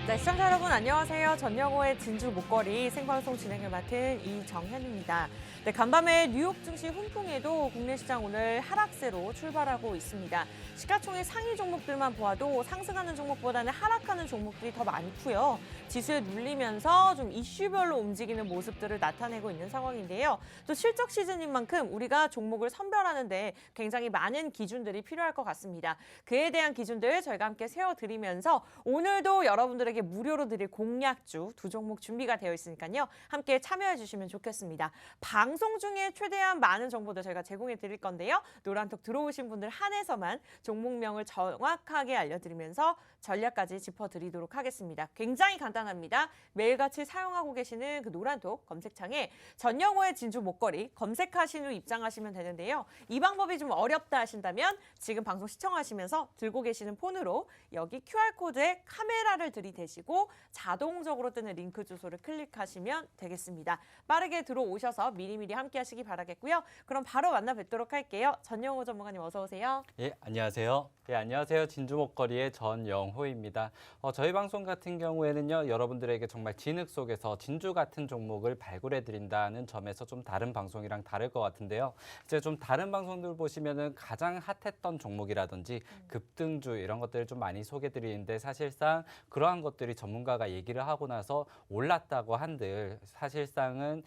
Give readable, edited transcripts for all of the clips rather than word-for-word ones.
네, 시청자 여러분 안녕하세요. 전영호의 진주 목걸이 생방송 진행을 맡은 이정현입니다. 네, 간밤에 뉴욕 증시 훈풍에도 국내 시장 오늘 하락세로 출발하고 있습니다. 시가총액 상위 종목들만 보아도 상승하는 종목보다는 하락하는 종목들이 더 많고요. 지수에 눌리면서 좀 이슈별로 움직이는 모습들을 나타내고 있는 상황인데요. 또 실적 시즌인 만큼 우리가 종목을 선별하는 데 굉장히 많은 기준들이 필요할 것 같습니다. 그에 대한 기준들 저희가 함께 세워드리면서 오늘도 여러분들에게 무료로 드릴 공략주 두 종목 준비가 되어 있으니까요. 함께 참여해 주시면 좋겠습니다. 방송 중에 최대한 많은 정보들 저희가 제공해 드릴 건데요. 노란톡 들어오신 분들 한해서만 종목명을 정확하게 알려드리면서 전략까지 짚어드리도록 하겠습니다. 굉장히 간단합니다. 매일같이 사용하고 계시는 그 노란톡 검색창에 전영호의 진주 목걸이 검색하신 후 입장하시면 되는데요. 이 방법이 좀 어렵다 하신다면 지금 방송 시청하시면서 들고 계시는 폰으로 여기 QR코드에 카메라를 들이대시고 자동적으로 뜨는 링크 주소를 클릭하시면 되겠습니다. 빠르게 들어오셔서 미리미리 함께 하시기 바라겠고요. 그럼 바로 만나 뵙도록 할게요. 전영호 전문가님 어서 오세요. 예, 안녕하세요. 예, 안녕하세요. 진주 목걸이의 전영호입니다. 저희 방송 같은 경우에는요, 여러분들에게 정말 진흙 속에서 진주 같은 종목을 발굴해 드린다는 점에서 좀 다른 방송이랑 다를 것 같은데요. 이제 좀 다른 방송들 보시면은 가장 핫했던 종목이라든지 급등주 이런 것들을 좀 많이 소개해 드리는데 사실상 그러한 것들이 전문가가 얘기를 하고 나서 올랐다고 한들 사실상은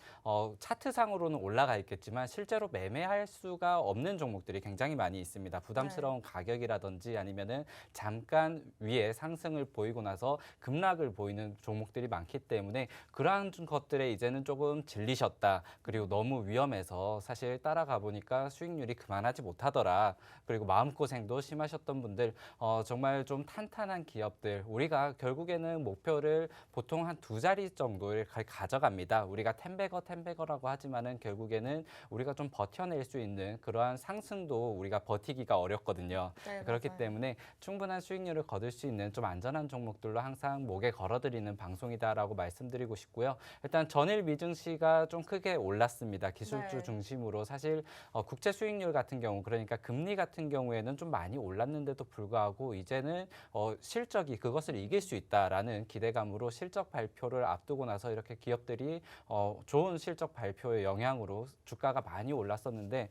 차트상으로는 올라가 있겠지만 실제로 매매할 수가 없는 종목들이 굉장히 많이 있습니다. 부담스러운 가격이라든지 아니면은 잠깐 위에 상승을 보이고 나서 급락을 보이는 종목들이 많기 때문에 그러한 것들에 이제는 조금 질리셨다. 그리고 너무 위험해서 사실 따라가 보니까 수익률이 그만하지 못하더라. 그리고 마음고생도 심하셨던 분들 정말 좀 탄탄한 기업들 우리가 결국에는 목표를 보통 한 두 자리 정도를 가져갑니다. 우리가 텐베거라고 하지만은 결국에는 우리가 좀 버텨낼 수 있는 그러한 상승도 우리가 버티기가 어렵거든요. 네, 그렇기 맞아요. 때문에 충분한 수익률을 거둘 수 있는 좀 안전한 종목들로 항상 목에 걸어드리는 방송이다라고 말씀드리고 싶고요. 일단 전일 미증시가 좀 크게 올랐습니다. 기술주 네. 중심으로 사실 국채 수익률 같은 경우 그러니까 금리 같은 경우에는 좀 많이 올랐는데도 불구하고 이제는 실적이 그것을 이길 수 있다라는 기대감으로 실적 발표를 앞두고 나서 이렇게 기업들이 좋은 실적 발표의 영향으로 주가가 많이 올랐었는데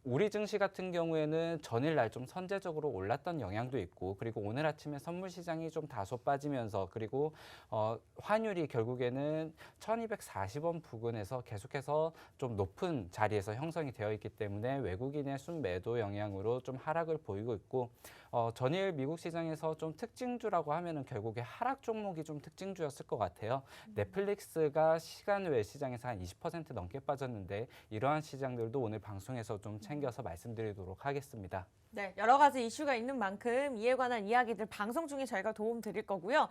우리 증시 같은 경우에는 전일날 좀 선제적으로 올랐던 영향도 있고 그리고 오늘 아침에 선물 시장이 좀 다소 빠지면서 그리고 환율이 결국에는 1240원 부근에서 계속해서 좀 높은 자리에서 형성이 되어 있기 때문에 외국인의 순매도 영향으로 좀 하락을 보이고 있고 전일 미국 시장에서 좀 특징주라고 하면은 결국에 하락 종목이 좀 특징주였을 것 같아요. 넷플릭스가 시간 외 시장에서 한 20% 넘게 빠졌는데 이러한 시장들도 오늘 방송에서 좀 챙겨서 말씀드리도록 하겠습니다. 네, 여러 가지 이슈가 있는 만큼 이에 관한 이야기들 방송 중에 저희가 도움 드릴 거고요.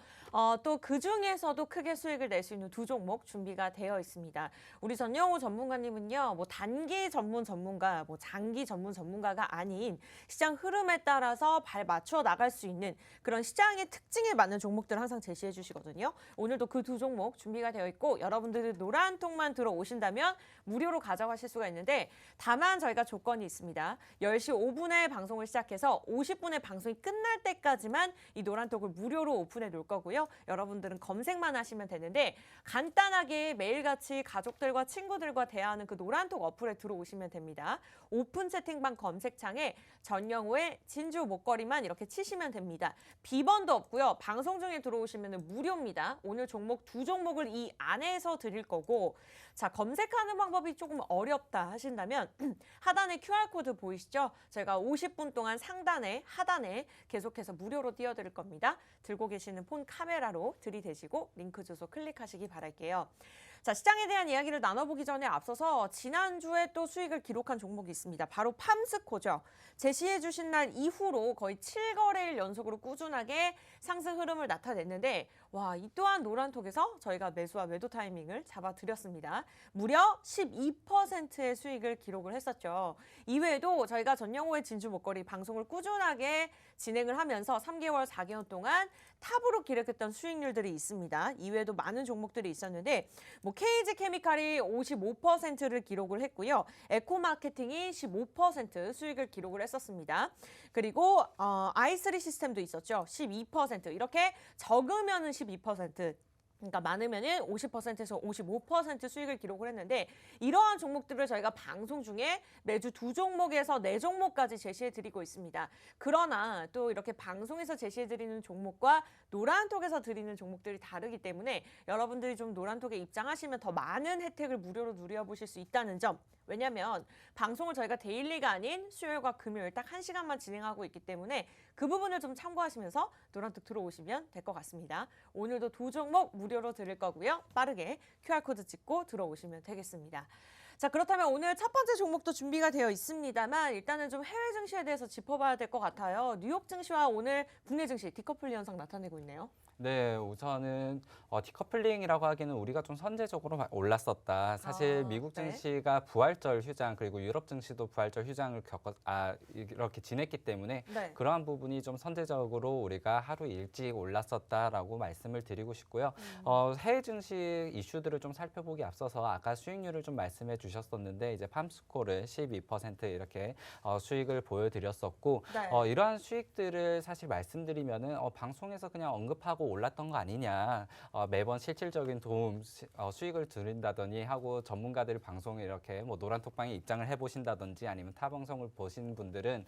또 그중에서도 크게 수익을 낼 수 있는 두 종목 준비가 되어 있습니다. 우리 전영호 전문가님은요, 뭐 단기 전문 전문가, 뭐 장기 전문 전문가가 아닌 시장 흐름에 따라서 발 맞춰 나갈 수 있는 그런 시장의 특징에 맞는 종목들을 항상 제시해 주시거든요. 오늘도 그 두 종목 준비가 되어 있고 여러분들이 노란 통만 들어오신다면 무료로 가져가실 수가 있는데 다만 저희가 조건이 있습니다. 10시 5분에 방송을 시작해서 50분의 방송이 끝날 때까지만 이 노란톡을 무료로 오픈해 놓을 거고요. 여러분들은 검색만 하시면 되는데 간단하게 매일같이 가족들과 친구들과 대화하는 그 노란톡 어플에 들어오시면 됩니다. 오픈 채팅방 검색창에 전영호의 진주 목걸이만 이렇게 치시면 됩니다. 비번도 없고요. 방송 중에 들어오시면 무료입니다. 오늘 종목 두 종목을 이 안에서 드릴 거고 자 검색하는 방법이 조금 어렵다 하신다면 하단에 QR코드 보이시죠? 제가 50분 동안 상단에 하단에 계속해서 무료로 띄워드릴 겁니다. 들고 계시는 폰 카메라로 들이대시고 링크 주소 클릭하시기 바랄게요. 자, 시장에 대한 이야기를 나눠보기 전에 앞서서 지난주에 또 수익을 기록한 종목이 있습니다. 바로 팜스코죠. 제시해 주신 날 이후로 거의 7거래일 연속으로 꾸준하게 상승 흐름을 나타냈는데 와, 이 또한 노란톡에서 저희가 매수와 매도 타이밍을 잡아드렸습니다. 무려 12%의 수익을 기록을 했었죠. 이외에도 저희가 전영호의 진주 목걸이 방송을 꾸준하게 진행을 하면서 3개월, 4개월 동안 탑으로 기록했던 수익률들이 있습니다. 이외에도 많은 종목들이 있었는데 뭐 KG 케미칼이 55%를 기록을 했고요. 에코마케팅이 15% 수익을 기록을 했었습니다. 그리고 i3 시스템도 있었죠. 12%. 이렇게 적으면은 12%. 그러니까 많으면은 50%에서 55% 수익을 기록을 했는데 이러한 종목들을 저희가 방송 중에 매주 2종목에서 4종목까지 제시해 드리고 있습니다. 그러나 또 이렇게 방송에서 제시해 드리는 종목과 노란톡에서 드리는 종목들이 다르기 때문에 여러분들이 좀 노란톡에 입장하시면 더 많은 혜택을 무료로 누려보실 수 있다는 점. 왜냐하면 방송을 저희가 데일리가 아닌 수요일과 금요일 딱 1시간만 진행하고 있기 때문에 그 부분을 좀 참고하시면서 노란톡 들어오시면 될 것 같습니다. 오늘도 2종목 무료로 드릴 거고요. 빠르게 QR코드 찍고 들어오시면 되겠습니다. 자, 그렇다면 오늘 첫 번째 종목도 준비가 되어 있습니다만 일단은 좀 해외 증시에 대해서 짚어봐야 될 것 같아요. 뉴욕 증시와 오늘 국내 증시 디커플링 현상 나타내고 있네요. 네, 우선은 디커플링이라고 하기는 우리가 좀 선제적으로 올랐었다. 사실 미국 네. 증시가 부활절 휴장 그리고 유럽 증시도 부활절 휴장을 이렇게 지냈기 때문에 네. 그러한 부분이 좀 선제적으로 우리가 하루 일찍 올랐었다라고 말씀을 드리고 싶고요. 해외 증시 이슈들을 좀 살펴보기 앞서서 아까 수익률을 좀 말씀해 주셨었는데 이제 팜스코를 12% 이렇게 수익을 보여드렸었고 네. 이러한 수익들을 사실 말씀드리면은 방송에서 그냥 언급하고 올랐던 거 아니냐. 매번 실질적인 수익을 드린다더니 하고 전문가들 방송에 이렇게 뭐 노란톡방에 입장을 해보신다든지 아니면 타 방송을 보신 분들은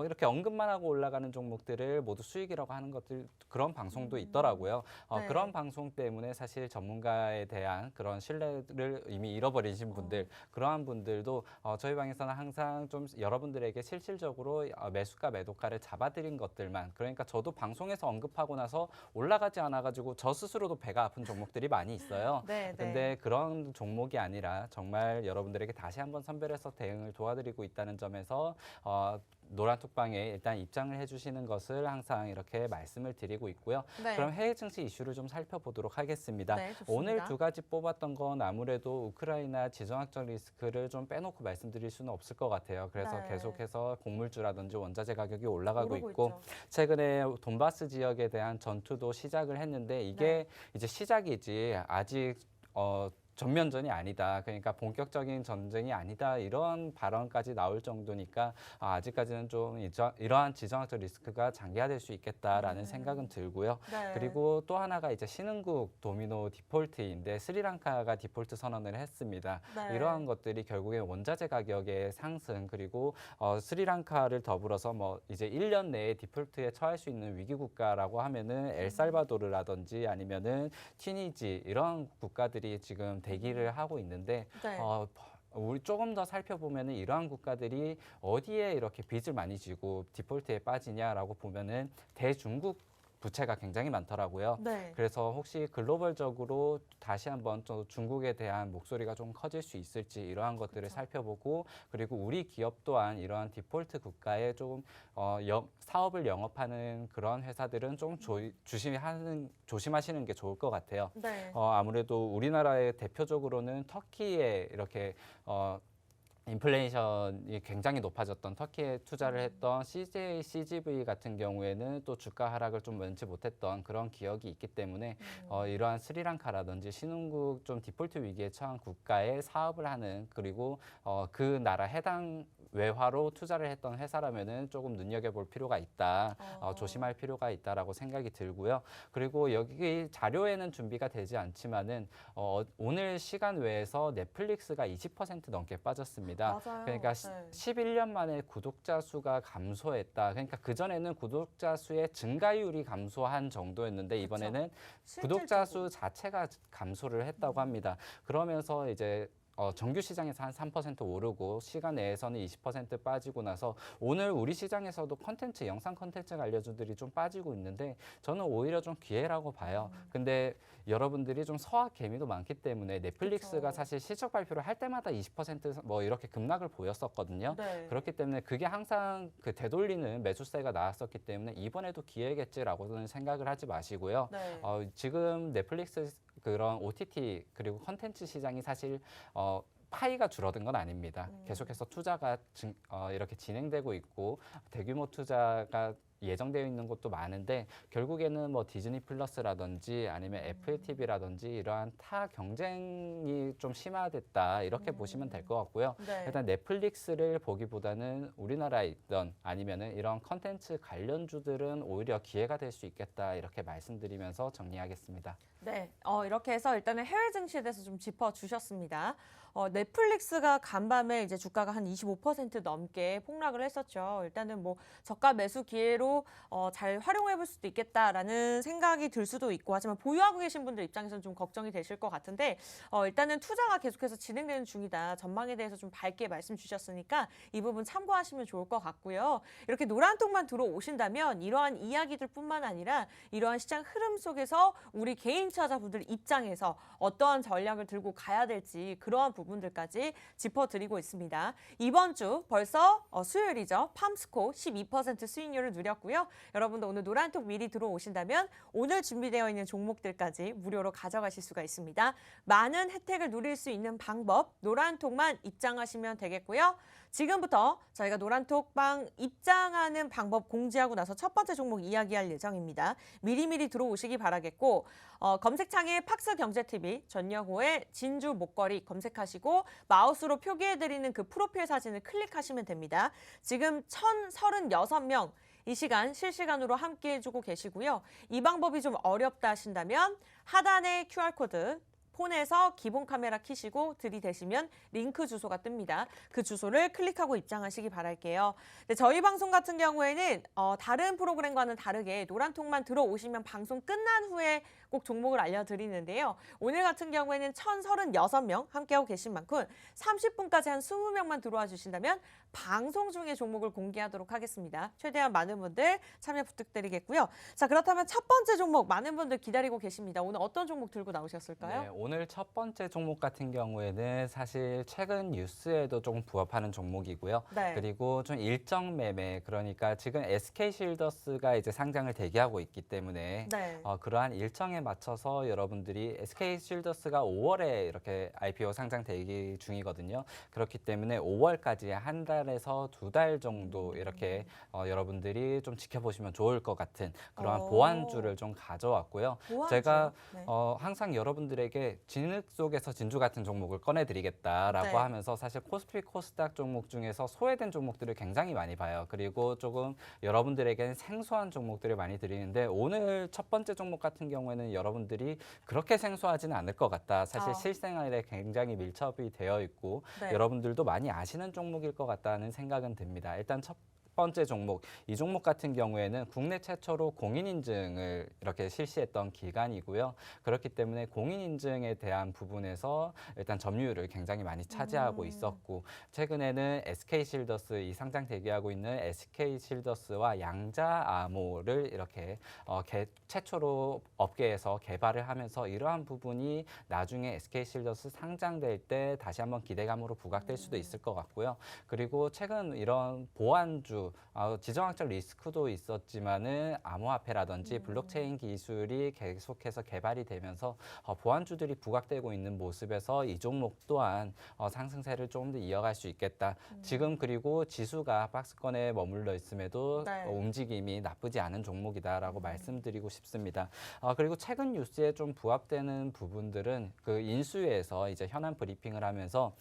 이렇게 언급만 하고 올라가는 종목들을 모두 수익이라고 하는 것들 그런 방송도 있더라고요. 네. 그런 방송 때문에 사실 전문가에 대한 그런 신뢰를 이미 잃어버리신 분들 그러한 분들도 저희 방에서는 항상 좀 여러분들에게 실질적으로 매수가 매도가를 잡아드린 것들만 그러니까 저도 방송에서 언급하고 나서 올라가지 않아가지고 저 스스로도 배가 아픈 종목들이 많이 있어요. 네, 네. 근데 그런 종목이 아니라 정말 여러분들에게 다시 한번 선별해서 대응을 도와드리고 있다는 점에서 노란톡방에 일단 입장을 해주시는 것을 항상 이렇게 말씀을 드리고 있고요. 네. 그럼 해외 증시 이슈를 좀 살펴보도록 하겠습니다. 네, 좋습니다. 오늘 두 가지 뽑았던 건 아무래도 우크라이나 지정학적 리스크를 좀 빼놓고 말씀드릴 수는 없을 것 같아요. 그래서 네. 계속해서 곡물주라든지 원자재 가격이 올라가고 오르고 있고 있죠. 최근에 돈바스 지역에 대한 전투도 시작을 했는데 이게 이제 시작이지 아직 전면전이 아니다. 그러니까 본격적인 전쟁이 아니다. 이런 발언까지 나올 정도니까 아직까지는 좀 이러한 지정학적 리스크가 장기화될 수 있겠다라는 생각은 들고요. 네. 그리고 또 하나가 이제 신흥국 도미노 디폴트인데 스리랑카가 디폴트 선언을 했습니다. 네. 이러한 것들이 결국에 원자재 가격의 상승 그리고 스리랑카를 더불어서 뭐 이제 1년 내에 디폴트에 처할 수 있는 위기 국가라고 하면은 엘살바도르라든지 아니면은 튀니지 이런 국가들이 지금 대기를 하고 있는데 네. 우리 조금 더 살펴보면은 이러한 국가들이 어디에 이렇게 빚을 많이 지고 디폴트에 빠지냐라고 보면은 대중국 부채가 굉장히 많더라고요. 네. 그래서 혹시 글로벌적으로 다시 한번 또 중국에 대한 목소리가 좀 커질 수 있을지 이러한 것들을 그렇죠. 살펴보고 그리고 우리 기업 또한 이러한 디폴트 국가에 좀 사업을 영업하는 그런 회사들은 좀 조심하시는 게 좋을 것 같아요. 네. 아무래도 우리나라의 대표적으로는 터키에 이렇게 인플레이션이 굉장히 높아졌던 터키에 투자를 했던 CGV 같은 경우에는 또 주가 하락을 좀 면치 못했던 그런 기억이 있기 때문에 이러한 스리랑카라든지 신흥국 좀 디폴트 위기에 처한 국가에 사업을 하는 그리고 그 나라 해당 외화로 투자를 했던 회사라면은 조금 눈여겨볼 필요가 있다, 조심할 필요가 있다라고 생각이 들고요. 그리고 여기 자료에는 준비가 되지 않지만은 오늘 시간 외에서 넷플릭스가 20% 넘게 빠졌습니다. 맞아요. 그러니까 네. 11년 만에 구독자 수가 감소했다. 그러니까 그 전에는 구독자 수의 증가율이 감소한 정도였는데 이번에는 구독자 수 자체가 감소를 했다고 합니다. 그러면서 이제 정규 시장에서 한 3% 오르고 시간 내에서는 20% 빠지고 나서 오늘 우리 시장에서도 콘텐츠, 영상 콘텐츠 관련주들이 좀 빠지고 있는데 저는 오히려 좀 기회라고 봐요. 근데 여러분들이 좀 서학 개미도 많기 때문에 넷플릭스가 그쵸. 사실 실적 발표를 할 때마다 20%뭐 이렇게 급락을 보였었거든요. 네. 그렇기 때문에 그게 항상 그 되돌리는 매수세가 나왔었기 때문에 이번에도 기회겠지라고는 생각을 하지 마시고요. 네. 지금 넷플릭스 그런 OTT 그리고 콘텐츠 시장이 사실 파이가 줄어든 건 아닙니다. 계속해서 투자가 이렇게 진행되고 있고 대규모 투자가 예정되어 있는 곳도 많은데 결국에는 뭐 디즈니 플러스라든지 아니면 애플 TV라든지 이러한 타 경쟁이 좀 심화됐다 이렇게 보시면 될 것 같고요. 네. 일단 넷플릭스를 보기보다는 우리나라에 있던 아니면은 이런 컨텐츠 관련주들은 오히려 기회가 될 수 있겠다 이렇게 말씀드리면서 정리하겠습니다. 네, 이렇게 해서 일단은 해외 증시에 대해서 좀 짚어주셨습니다. 넷플릭스가 간밤에 이제 주가가 한 25% 넘게 폭락을 했었죠. 일단은 뭐 저가 매수 기회로 잘 활용해 볼 수도 있겠다라는 생각이 들 수도 있고 하지만 보유하고 계신 분들 입장에서는 좀 걱정이 되실 것 같은데 일단은 투자가 계속해서 진행되는 중이다. 전망에 대해서 좀 밝게 말씀 주셨으니까 이 부분 참고하시면 좋을 것 같고요. 이렇게 노란통만 들어오신다면 이러한 이야기들뿐만 아니라 이러한 시장 흐름 속에서 우리 개인 투자자분들 입장에서 어떠한 전략을 들고 가야 될지 그러한 부분들까지 짚어드리고 있습니다. 이번 주 벌써 수요일이죠. 팜스코 12% 수익률을 누렸고요. 여러분도 오늘 노란톡 미리 들어오신다면 오늘 준비되어 있는 종목들까지 무료로 가져가실 수가 있습니다. 많은 혜택을 누릴 수 있는 방법 노란톡만 입장하시면 되겠고요. 지금부터 저희가 노란톡방 입장하는 방법 공지하고 나서 첫 번째 종목 이야기할 예정입니다. 미리미리 들어오시기 바라겠고 검색창에 팍스경제TV 전여호의 진주 목걸이 검색하시고 마우스로 표기해드리는 그 프로필 사진을 클릭하시면 됩니다. 지금 1,036명 이 시간 실시간으로 함께 해주고 계시고요. 이 방법이 좀 어렵다 하신다면 하단에 QR코드 폰에서 기본 카메라 켜시고 들이대시면 링크 주소가 뜹니다. 그 주소를 클릭하고 입장하시기 바랄게요. 네, 저희 방송 같은 경우에는 다른 프로그램과는 다르게 노란통만 들어오시면 방송 끝난 후에 꼭 종목을 알려드리는데요. 오늘 같은 경우에는 1,036명 함께하고 계신 만큼 30분까지 한 20명만 들어와 주신다면 방송 중에 종목을 공개하도록 하겠습니다. 최대한 많은 분들 참여 부탁드리겠고요. 자, 그렇다면 첫 번째 종목 많은 분들 기다리고 계십니다. 오늘 어떤 종목 들고 나오셨을까요? 네, 오늘 첫 번째 종목 같은 경우에는 사실 최근 뉴스에도 조금 부합하는 종목이고요. 네. 그리고 좀 일정 매매, 그러니까 지금 SK실더스가 이제 상장을 대기하고 있기 때문에 네. 그러한 일정에 맞춰서 여러분들이 SK실더스가 5월에 이렇게 IPO 상장 대기 중이거든요. 그렇기 때문에 5월까지 한 달에서 2달 정도 이렇게 여러분들이 좀 지켜보시면 좋을 것 같은 그러한 오. 보완주를 좀 가져왔고요. 보완주요? 제가 네. 항상 여러분들에게 진흙 속에서 진주 같은 종목을 꺼내드리겠다라고 네. 하면서 사실 코스피 코스닥 종목 중에서 소외된 종목들을 굉장히 많이 봐요. 그리고 조금 여러분들에게는 생소한 종목들을 많이 드리는데 오늘 첫 번째 종목 같은 경우에는 여러분들이 그렇게 생소하지는 않을 것 같다. 사실 실생활에 굉장히 밀접이 되어 있고 네. 여러분들도 많이 아시는 종목일 것 같다는 생각은 듭니다. 일단 첫 번째 종목, 이 종목 같은 경우에는 국내 최초로 공인인증을 이렇게 실시했던 기간이고요. 그렇기 때문에 공인인증에 대한 부분에서 일단 점유율을 굉장히 많이 차지하고 있었고 최근에는 SK실더스 이 상장 대기하고 있는 SK실더스와 양자암호를 이렇게 최초로 업계에서 개발을 하면서 이러한 부분이 나중에 SK실더스 상장될 때 다시 한번 기대감으로 부각될 수도 있을 것 같고요. 그리고 최근 이런 보안주 지정학적 리스크도 있었지만은 암호화폐라든지 블록체인 기술이 계속해서 개발이 되면서 보안주들이 부각되고 있는 모습에서 이 종목 또한 상승세를 조금 더 이어갈 수 있겠다. 지금 그리고 지수가 박스권에 머물러 있음에도 네. 움직임이 나쁘지 않은 종목이다라고 말씀드리고 싶습니다. 그리고 최근 뉴스에 좀 부합되는 부분들은 그 인수위에서 이제 현안 브리핑을 하면서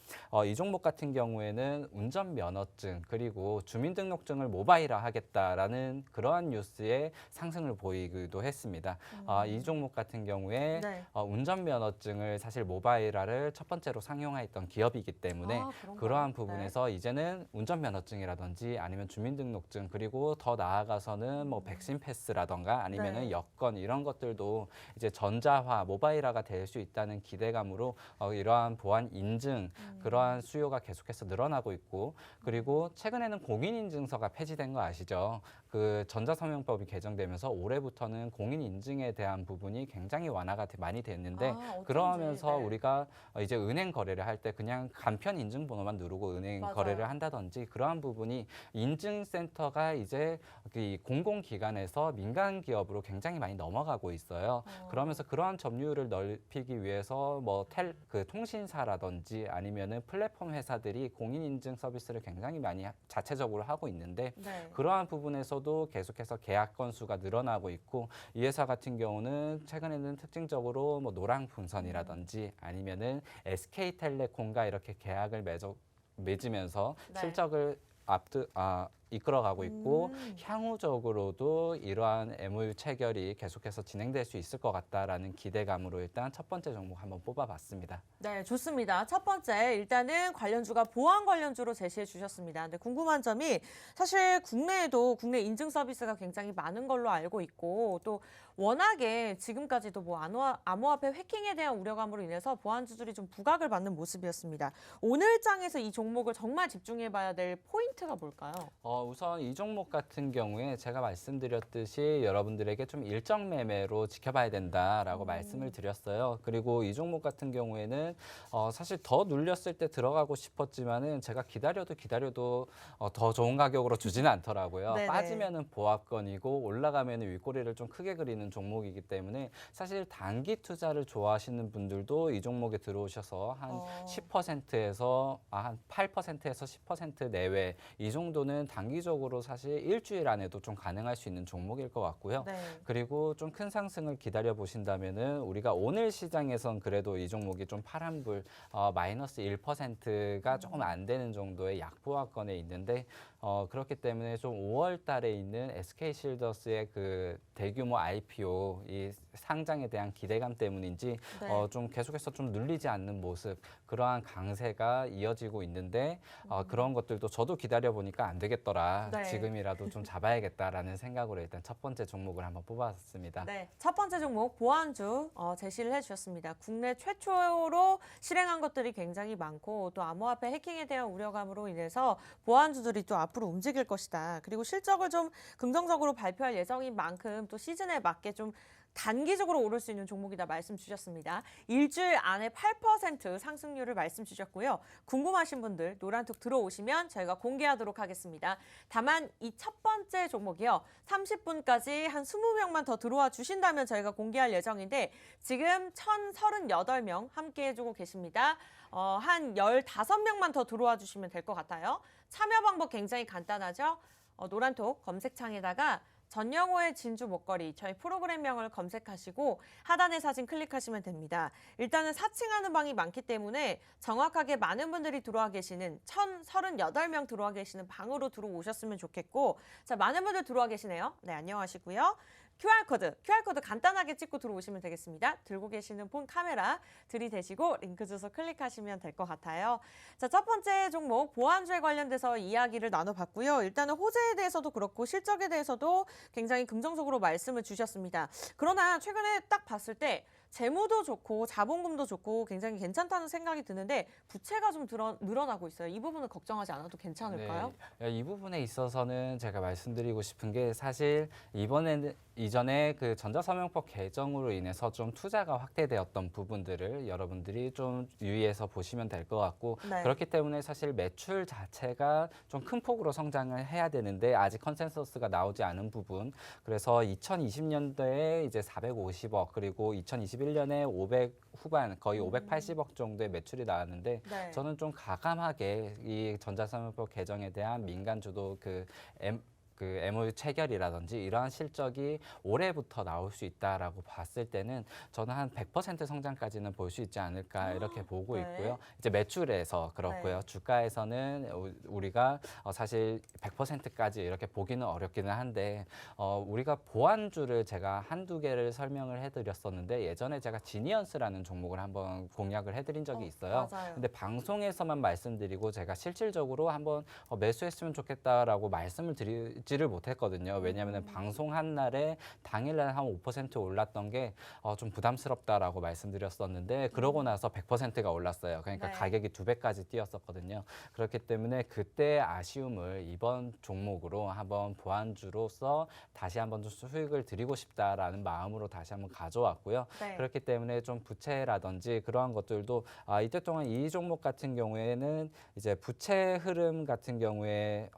이 종목 같은 경우에는 운전면허증 그리고 주민등록증 면허증을 모바일화하겠다라는 그러한 뉴스의 상승을 보이기도 했습니다. 이 종목 같은 경우에 네. 운전면허증을 사실 모바일화를 첫 번째로 상용화했던 기업이기 때문에 그런가요? 그러한 네. 부분에서 이제는 운전면허증이라든지 아니면 주민등록증 그리고 더 나아가서는 뭐 백신 패스라던가 아니면은 네. 여권 이런 것들도 이제 전자화, 모바일화가 될 수 있다는 기대감으로 이러한 보안 인증 그러한 수요가 계속해서 늘어나고 있고 그리고 최근에는 공인인증서가 폐지된 거 아시죠? 그 전자서명법이 개정되면서 올해부터는 공인인증에 대한 부분이 굉장히 완화가 많이 됐는데 어쩐지, 그러면서 네. 우리가 이제 은행 거래를 할 때 그냥 간편 인증번호만 누르고 은행 맞아요. 거래를 한다든지 그러한 부분이 인증센터가 이제 그 공공기관에서 민간 기업으로 굉장히 많이 넘어가고 있어요. 그러면서 그러한 점유율을 넓히기 위해서 뭐 그 통신사라든지 아니면은 플랫폼 회사들이 공인인증 서비스를 굉장히 많이 자체적으로 하고 있는데 네. 그러한 부분에서도 계속해서 계약 건수가 늘어나고 있고 이 회사 같은 경우는 최근에는 특징적으로 뭐 노랑풍선이라든지 아니면은 SK텔레콤과 이렇게 계약을 맺으면서 네. 실적을 이끌어가고 있고 향후적으로도 이러한 MOU 체결이 계속해서 진행될 수 있을 것 같다라는 기대감으로 일단 첫 번째 종목 한번 뽑아봤습니다. 네, 좋습니다. 첫 번째, 일단은 관련주가 보안 관련주로 제시해 주셨습니다. 근데 궁금한 점이 사실 국내에도 국내 인증 서비스가 굉장히 많은 걸로 알고 있고 또 워낙에 지금까지도 뭐 암호화폐 해킹에 대한 우려감으로 인해서 보안주들이 좀 부각을 받는 모습이었습니다. 오늘 장에서 이 종목을 정말 집중해 봐야 될 포인트가 뭘까요? 우선 이 종목 같은 경우에 제가 말씀드렸듯이 여러분들에게 좀 일정 매매로 지켜봐야 된다라고 말씀을 드렸어요. 그리고 이 종목 같은 경우에는 사실 더 눌렸을 때 들어가고 싶었지만은 제가 기다려도 더 좋은 가격으로 주지는 않더라고요. 네네. 빠지면은 보합권이고 올라가면은 윗꼬리를 좀 크게 그리는 종목이기 때문에 사실 단기 투자를 좋아하시는 분들도 이 종목에 들어오셔서 한 10%에서 한 8%에서 10% 내외 이 정도는 단기적으로 사실 일주일 안에도 좀 가능할 수 있는 종목일 것 같고요. 네. 그리고 좀 큰 상승을 기다려 보신다면은 우리가 오늘 시장에선 그래도 이 종목이 좀 파란불 마이너스 1%가 조금 안 되는 정도의 약보합권에 있는데 그렇기 때문에 좀 5월 달에 있는 SK실더스의 그 대규모 IPO 이 상장에 대한 기대감 때문인지 네. 좀 계속해서 좀 눌리지 않는 모습 그러한 강세가 이어지고 있는데 그런 것들도 저도 기다려 보니까 안 되겠더라. 네. 지금이라도 좀 잡아야겠다라는 생각으로 일단 첫 번째 종목을 한번 뽑아봤습니다. 네, 첫 번째 종목 보안주 제시를 해주셨습니다. 국내 최초로 실행한 것들이 굉장히 많고 또 암호화폐 해킹에 대한 우려감으로 인해서 보안주들이 또 앞으로 움직일 것이다. 그리고 실적을 좀 긍정적으로 발표할 예정인 만큼 또 시즌에 맞게 좀 단기적으로 오를 수 있는 종목이다 말씀 주셨습니다. 일주일 안에 8% 상승률을 말씀 주셨고요. 궁금하신 분들 노란톡 들어오시면 저희가 공개하도록 하겠습니다. 다만 이 첫 번째 종목이요. 30분까지 한 20명만 더 들어와 주신다면 저희가 공개할 예정인데 지금 1,038명 함께 해주고 계십니다. 한 15명만 더 들어와 주시면 될 것 같아요. 참여 방법 굉장히 간단하죠. 노란톡 검색창에다가 전영호의 진주 목걸이 저희 프로그램명을 검색하시고 하단의 사진 클릭하시면 됩니다. 일단은 사칭하는 방이 많기 때문에 정확하게 많은 분들이 들어와 계시는 1,038명 들어와 계시는 방으로 들어오셨으면 좋겠고 자 많은 분들 들어와 계시네요. 네 안녕하시고요. QR코드 간단하게 찍고 들어오시면 되겠습니다. 들고 계시는 폰 카메라 들이대시고 링크 주소 클릭하시면 될 것 같아요. 자, 첫 번째 종목 보안주에 관련돼서 이야기를 나눠봤고요. 일단은 호재에 대해서도 그렇고 실적에 대해서도 굉장히 긍정적으로 말씀을 주셨습니다. 그러나 최근에 딱 봤을 때 재무도 좋고 자본금도 좋고 굉장히 괜찮다는 생각이 드는데 부채가 좀 늘어나고 있어요. 이 부분은 걱정하지 않아도 괜찮을까요? 네, 이 부분에 있어서는 제가 말씀드리고 싶은 게 사실 이전에 그 전자서명법 개정으로 인해서 좀 투자가 확대되었던 부분들을 여러분들이 좀 유의해서 보시면 될 것 같고 네. 그렇기 때문에 사실 매출 자체가 좀 큰 폭으로 성장을 해야 되는데 아직 컨센서스가 나오지 않은 부분 그래서 2020년도에 이제 450억 그리고 2021년에 500 후반 거의 580억 정도의 매출이 나왔는데 네. 저는 좀 가감하게 이 전자서명법 개정에 대한 민간 주도 그 MOU 체결이라든지 이러한 실적이 올해부터 나올 수 있다라고 봤을 때는 저는 한 100% 성장까지는 볼 수 있지 않을까 이렇게 보고 네. 있고요. 이제 매출에서 그렇고요. 네. 주가에서는 우리가 사실 100%까지 이렇게 보기는 어렵기는 한데 우리가 보안주를 제가 한두 개를 설명을 해드렸었는데 예전에 제가 지니언스라는 종목을 한번 공략을 해드린 적이 있어요. 맞아요. 근데 방송에서만 말씀드리고 제가 실질적으로 한번 매수했으면 좋겠다라고 말씀을 드리지를 못했거든요. 왜냐하면 방송한 날에 당일날 한 5% 올랐던 게 좀 부담스럽다라고 말씀드렸었는데 그러고 나서 100%가 올랐어요. 그러니까 네. 가격이 2배까지 뛰었었거든요. 그렇기 때문에 그때 아쉬움을 이번 종목으로 한번 보안주로서 다시 한번 좀 수익을 드리고 싶다라는 마음으로 다시 한번 가져왔고요. 네. 그렇기 때문에 좀 부채라든지 그러한 것들도 이때 동안 이 종목 같은 경우에는 이제 부채 흐름 같은 경우에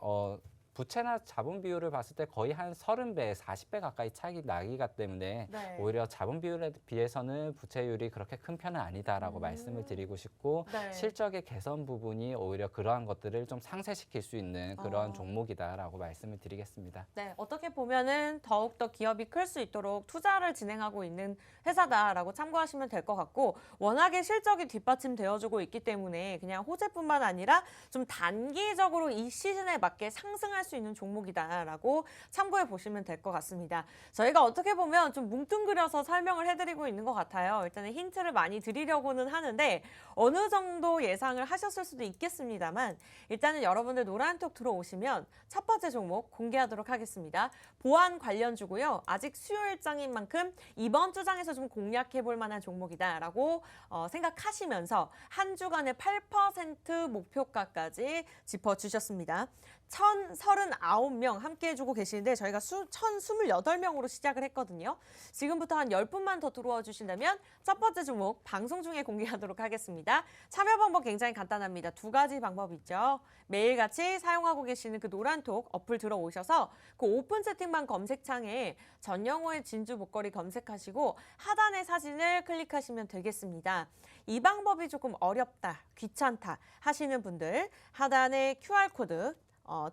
부채나 자본 비율을 봤을 때 거의 한 30배, 40배 가까이 차이 나기가 때문에 네. 오히려 자본 비율에 비해서는 부채율이 그렇게 큰 편은 아니다라고 말씀을 드리고 싶고 네. 실적의 개선 부분이 오히려 그러한 것들을 좀 상쇄시킬 수 있는 그러한 어. 종목이다라고 말씀을 드리겠습니다. 네, 어떻게 보면은 더욱더 기업이 클 수 있도록 투자를 진행하고 있는 회사다라고 참고하시면 될 것 같고 워낙에 실적이 뒷받침되어주고 있기 때문에 그냥 호재뿐만 아니라 좀 단기적으로 이 시즌에 맞게 상승할 수 있는 종목이다라고 참고해 보시면 될 것 같습니다. 저희가 어떻게 보면 좀 뭉뚱그려서 설명을 해드리고 있는 것 같아요. 일단은 힌트를 많이 드리려고는 하는데 어느 정도 예상을 하셨을 수도 있겠습니다만 일단은 여러분들 노란톡 들어오시면 첫 번째 종목 공개하도록 하겠습니다. 보안 관련주고요. 아직 수요일장인 만큼 이번 주장에서 좀 공략해 볼 만한 종목이다라고 생각하시면서 한 주간의 8% 목표가까지 짚어주셨습니다. 1,039명 함께 해주고 계시는데 저희가 1,028명으로 시작을 했거든요. 지금부터 한 10분만 더 들어와 주신다면 첫 번째 종목 방송 중에 공개하도록 하겠습니다. 참여 방법 굉장히 간단합니다. 두 가지 방법이 있죠. 매일같이 사용하고 계시는 그 노란톡 어플 들어오셔서 그 오픈 채팅방 검색창에 전영호의 진주 목걸이 검색하시고 하단의 사진을 클릭하시면 되겠습니다. 이 방법이 조금 어렵다, 귀찮다 하시는 분들 하단에 QR코드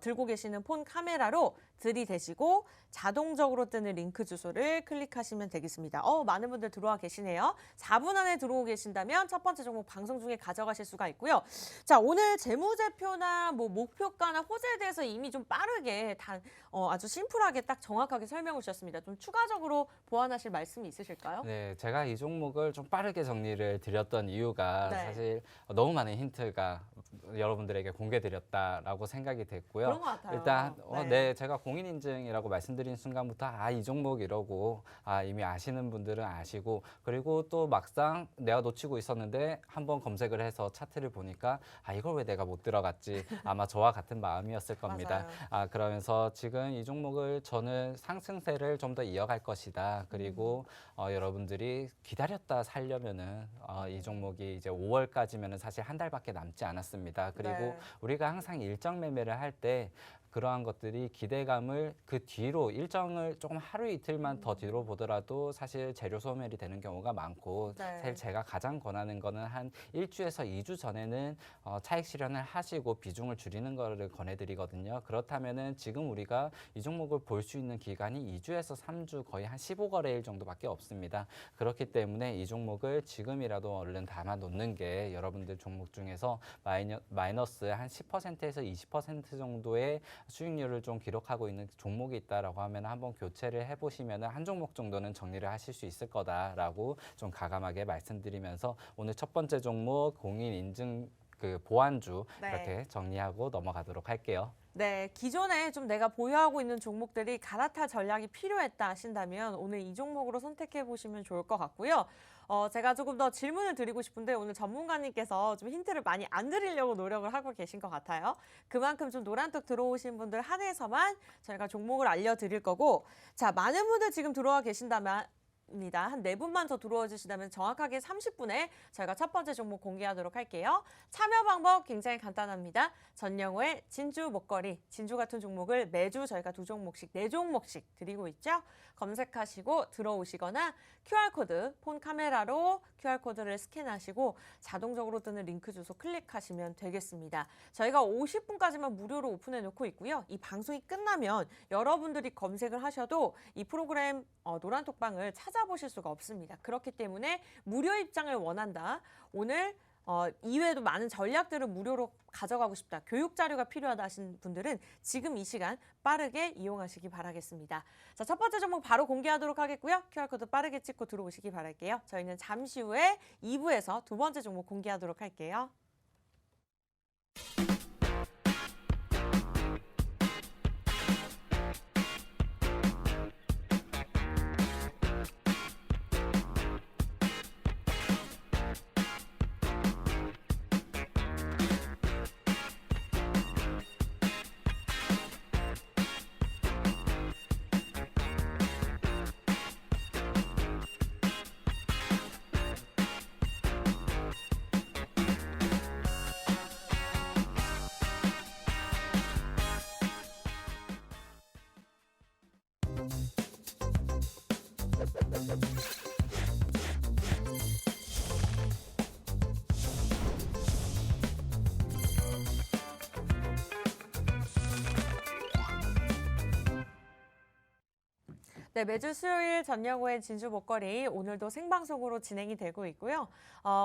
들고 계시는 폰 카메라로 들이대시고 자동적으로 뜨는 링크 주소를 클릭하시면 되겠습니다. 많은 분들 들어와 계시네요. 4분 안에 들어오고 계신다면 첫 번째 종목 방송 중에 가져가실 수가 있고요. 자, 오늘 재무제표나 뭐 목표가나 호재에 대해서 이미 좀 빠르게 아주 심플하게 딱 정확하게 설명을 주셨습니다. 좀 추가적으로 보완하실 말씀이 있으실까요? 네, 제가 이 종목을 좀 빠르게 정리를 드렸던 이유가 네. 사실 너무 많은 힌트가 여러분들에게 공개드렸다라고 생각이 됐고요. 그런 것 같아요. 일단 네. 네, 제가 공인인증이라고 말씀드린 순간부터 이 종목 이러고 이미 아시는 분들은 아시고 그리고 또 막상 내가 놓치고 있었는데 한번 검색을 해서 차트를 보니까 이걸 왜 내가 못 들어갔지 아마 저와 같은 마음이었을 겁니다. 맞아요. 그러면서 지금 이 종목을 저는 상승세를 좀 더 이어갈 것이다. 그리고 여러분들이 기다렸다 살려면은 이 종목이 이제 5월까지면은 사실 한 달밖에 남지 않았습니다. 그리고 네. 우리가 항상 일정 매매를 할 때 그러한 것들이 기대감을 그 뒤로 일정을 조금 하루 이틀만 더 뒤로 보더라도 사실 재료 소멸이 되는 경우가 많고 네. 사실 제가 가장 권하는 거는 한 1주에서 2주 전에는 차익 실현을 하시고 비중을 줄이는 거를 권해드리거든요. 그렇다면은 지금 우리가 이 종목을 볼 수 있는 기간이 2주에서 3주 거의 한 15거래일 정도밖에 없습니다. 그렇기 때문에 이 종목을 지금이라도 얼른 담아 놓는 게 여러분들 종목 중에서 마이너스 한 10%에서 20% 정도의 수익률을 좀 기록하고 있는 종목이 있다라고 하면 한번 교체를 해보시면 한 종목 정도는 정리를 하실 수 있을 거다라고 좀 가감하게 말씀드리면서 오늘 첫 번째 종목 공인 인증 그 보안주 네. 이렇게 정리하고 넘어가도록 할게요. 네, 기존에 좀 내가 보유하고 있는 종목들이 갈아탈 전략이 필요했다 하신다면 오늘 이 종목으로 선택해 보시면 좋을 것 같고요. 제가 조금 더 질문을 드리고 싶은데 오늘 전문가님께서 좀 힌트를 많이 안 드리려고 노력을 하고 계신 것 같아요. 그만큼 좀 노란톡 들어오신 분들 한해서만 저희가 종목을 알려드릴 거고 자, 많은 분들 지금 들어와 계신다면 한 4분만 더 들어와 주시다면 정확하게 30분에 저희가 첫 번째 종목 공개하도록 할게요. 참여 방법 굉장히 간단합니다. 전영호의 진주 목걸이, 진주 같은 종목을 매주 저희가 2종목씩, 4종목씩 드리고 있죠. 검색하시고 들어오시거나 QR코드, 폰 카메라로 QR코드를 스캔하시고 자동적으로 뜨는 링크 주소 클릭하시면 되겠습니다. 저희가 50분까지만 무료로 오픈해 놓고 있고요. 이 방송이 끝나면 여러분들이 검색을 하셔도 이 프로그램 노란톡방을 찾아보실 수가 없습니다. 그렇기 때문에 무료 입장을 원한다. 오늘 이외에도 많은 전략들을 무료로 가져가고 싶다. 교육 자료가 필요하다 하신 분들은 지금 이 시간 빠르게 이용하시기 바라겠습니다. 자, 첫 번째 종목 바로 공개하도록 하겠고요. QR코드 빠르게 찍고 들어오시기 바랄게요. 저희는 잠시 후에 2부에서 두 번째 종목 공개하도록 할게요. 네, 매주 수요일 전영호의 진주 목걸이 오늘도 생방송으로 진행이 되고 있고요.